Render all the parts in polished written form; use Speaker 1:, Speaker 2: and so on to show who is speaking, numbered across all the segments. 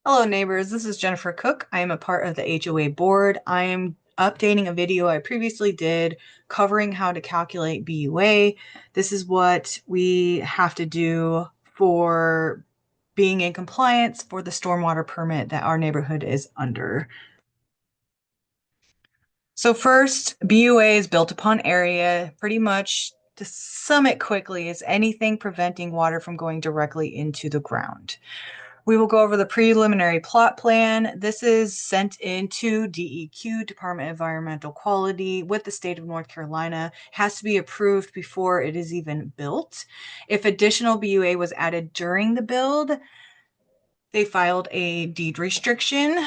Speaker 1: Hello neighbors, this is Jennifer Cook. I am a part of the HOA board. I am updating a video I previously did covering how to calculate BUA. This is what we have to do for being in compliance for the stormwater permit that our neighborhood is under. So first, BUA is built upon area. Pretty much to sum it quickly is anything preventing water from going directly into the ground. We will go over the preliminary plot plan. This is sent into DEQ, Department of Environmental Quality, with the state of North Carolina. It has to be approved before it is even built. If additional BUA was added during the build, they filed a deed restriction.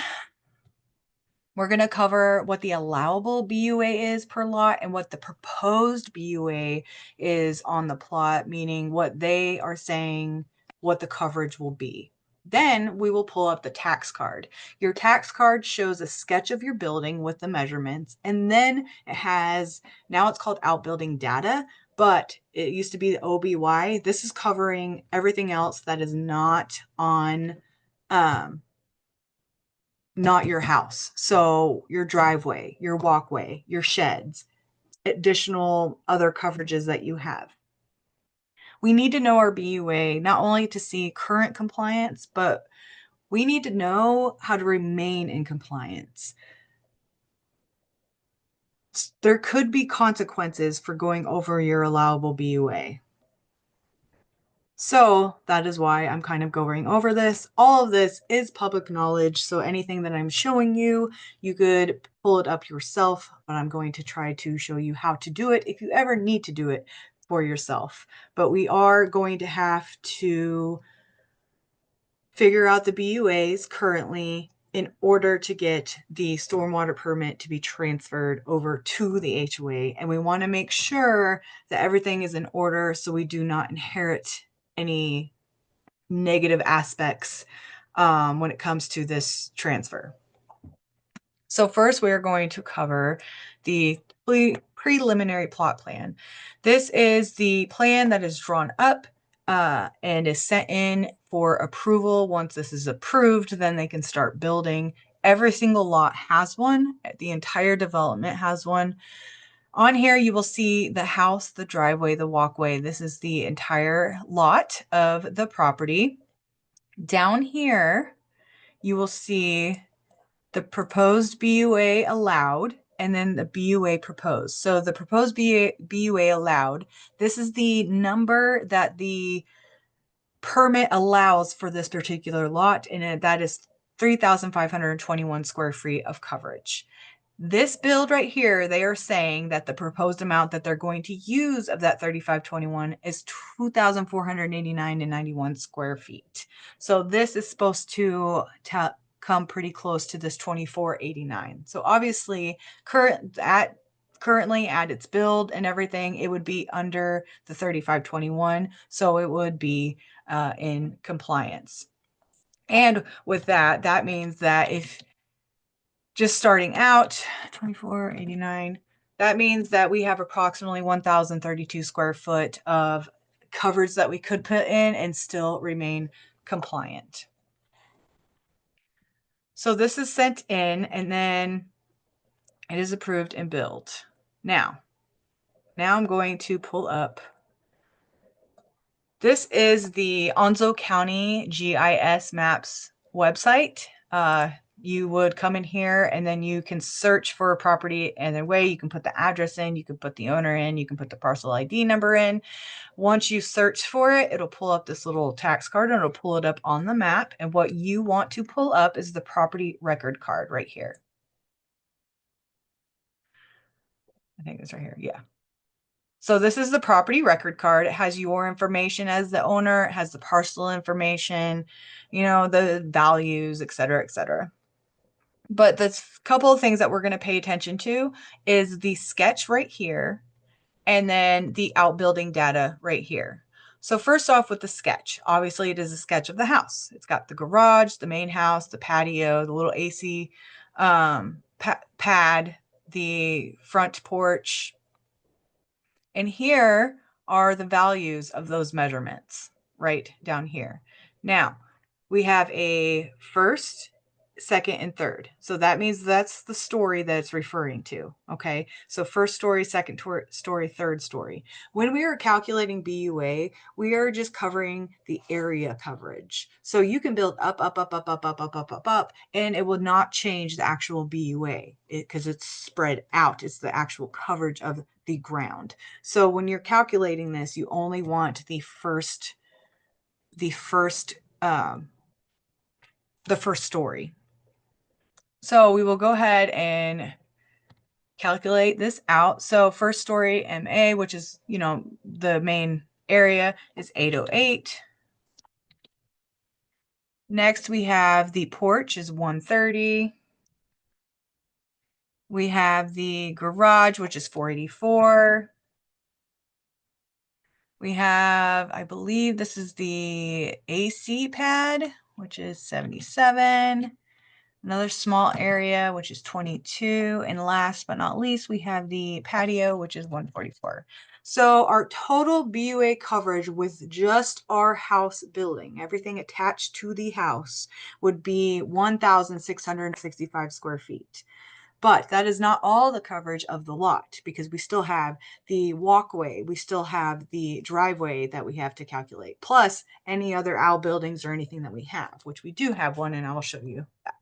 Speaker 1: We're going to cover what the allowable BUA is per lot and what the proposed BUA is on the plot, meaning what they are saying what the coverage will be. Then we will pull up the tax card. Your tax card shows a sketch of your building with the measurements, and then it has, now it's called outbuilding data, but it used to be the OBY. This is covering everything else that is not on not your house. So your driveway, your walkway, your sheds, additional other coverages that you have. We need to know our BUA not only to see current compliance, but we need to know how to remain in compliance. There could be consequences for going over your allowable BUA. So that is why I'm kind of going over this. All of this is public knowledge, so anything that I'm showing you, you could pull it up yourself, but I'm going to try to show you how to do it if you ever need to do it for yourself. But we are going to have to figure out the BUAs currently in order to get the stormwater permit to be transferred over to the HOA. And we want to make sure that everything is in order so we do not inherit any negative aspects when it comes to this transfer. So first we are going to cover the preliminary plot plan. This is the plan that is drawn up and is sent in for approval. Once this is approved, then they can start building. Every single lot has one. The entire development has one. On here, you will see the house, the driveway, the walkway. This is the entire lot of the property. Down here, you will see the proposed BUA allowed and then the BUA proposed. So the proposed BUA allowed, this is the number that the permit allows for this particular lot, and that is 3,521 square feet of coverage. This build right here, they are saying that the proposed amount that they're going to use of that 3521 is 2,489 and 91 square feet. So this is supposed to come pretty close to this 2489. So obviously currently at its build and everything, it would be under the 3521. So it would be in compliance. And with that, that means that if just starting out, 2489, that means that we have approximately 1,032 square foot of coverage that we could put in and still remain compliant. So this is sent in and then it is approved and built. Now I'm going to pull up. This is the Onzo County GIS Maps website. You would come in here and then you can search for a property, and then you can put the address in, you can put the owner in, you can put the parcel ID number in. Once you search for it, it'll pull up this little tax card and it'll pull it up on the map. And what you want to pull up is the property record card right here. I think it's right here. Yeah. So this is the property record card. It has your information as the owner, it has the parcel information, the values, et cetera, et cetera. But the couple of things that we're going to pay attention to is the sketch right here and then the outbuilding data right here. So first off with the sketch, obviously it is a sketch of the house. It's got the garage, the main house, the patio, the little AC pad, the front porch. And here are the values of those measurements right down here. Now, we have a first, second, and third. So that means that's the story that it's referring to. Okay. So first story, second story, third story. When we are calculating BUA, we are just covering the area coverage. So you can build up, up, up, up, up, up, up, up, up, up, and it will not change the actual BUA because it's spread out. It's the actual coverage of the ground. So when you're calculating this, you only want the first um, the first story. So we will go ahead and calculate this out. So first story MA, which is, the main area, is 808. Next we have the porch is 130. We have the garage, which is 484. We have, I believe this is the AC pad, which is 77. Another small area, which is 22. And last but not least, we have the patio, which is 144. So our total BUA coverage with just our house building, everything attached to the house, would be 1,665 square feet. But that is not all the coverage of the lot because we still have the walkway, we still have the driveway that we have to calculate, plus any other outbuildings or anything that we have, which we do have one, and I will show you that.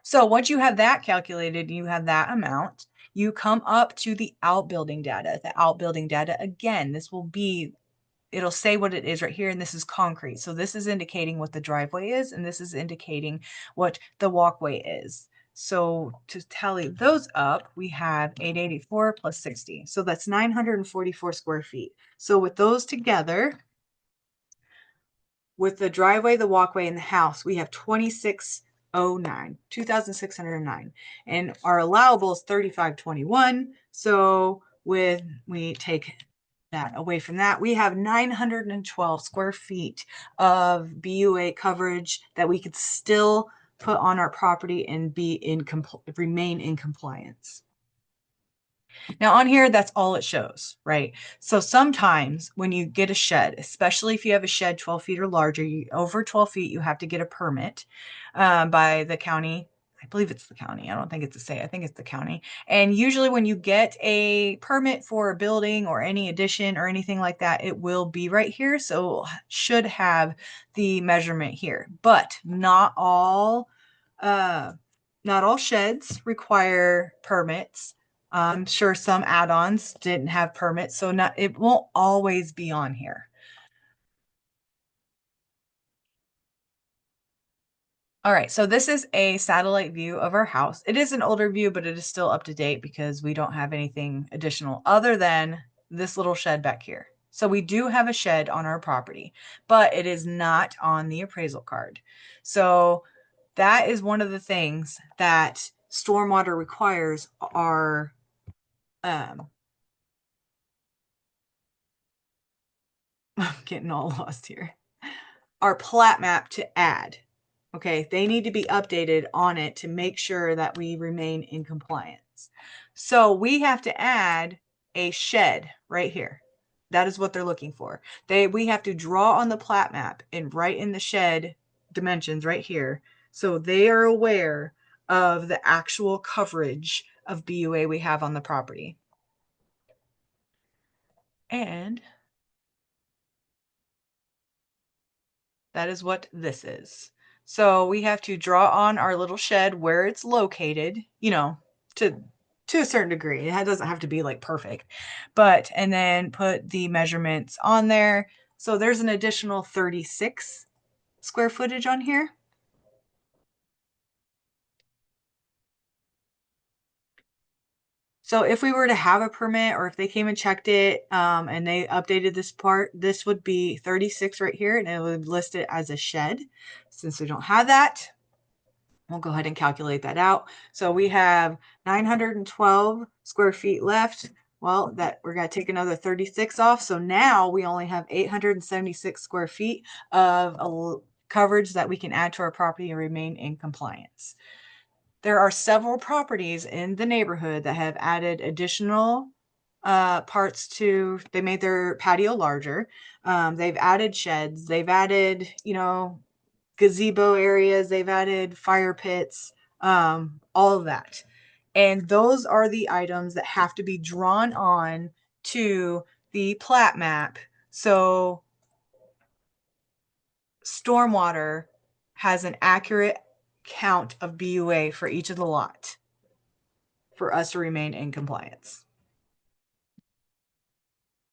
Speaker 1: So once you have that calculated, you have that amount, you come up to the outbuilding data. The outbuilding data, again, it'll say what it is right here, and this is concrete. So this is indicating what the driveway is, and this is indicating what the walkway is. So to tally those up, we have 884 plus 60. So that's 944 square feet. So with those together, with the driveway, the walkway, and the house, we have 2,609. And our allowable is 3,521. So we take that away from that, we have 912 square feet of BUA coverage that we could still put on our property and remain in compliance. Now on here, that's all it shows, right? So sometimes when you get a shed, especially if you have a shed 12 feet or larger, over 12 feet, you have to get a permit by the county. I believe it's the county. I don't think it's the state. I think it's the county. And usually when you get a permit for a building or any addition or anything like that, it will be right here. So should have the measurement here, but not all sheds require permits. I'm sure some add-ons didn't have permits, so it won't always be on here. All right, so this is a satellite view of our house. It is an older view, but it is still up to date because we don't have anything additional other than this little shed back here. So we do have a shed on our property, but it is not on the appraisal card. So that is one of the things that stormwater requires our I'm getting all lost here. Our plat map to add. Okay, they need to be updated on it to make sure that we remain in compliance. So we have to add a shed right here. That is what they're looking for. We have to draw on the plat map and write in the shed dimensions right here. So they are aware of the actual coverage of BUA we have on the property. And that is what this is. So we have to draw on our little shed where it's located, to a certain degree. It doesn't have to be like perfect, and then put the measurements on there. So there's an additional 36 square footage on here. So if we were to have a permit or if they came and checked it and they updated this part, this would be 36 right here and it would list it as a shed. Since we don't have that, we'll go ahead and calculate that out. So we have 912 square feet left. Well, we're going to take another 36 off. So now we only have 876 square feet of coverage that we can add to our property and remain in compliance. There are several properties in the neighborhood that have added additional parts they made their patio larger. They've added sheds. They've added, gazebo areas they've added, fire pits, all of that. And those are the items that have to be drawn on to the plat map. So Stormwater has an accurate count of BUA for each of the lots for us to remain in compliance.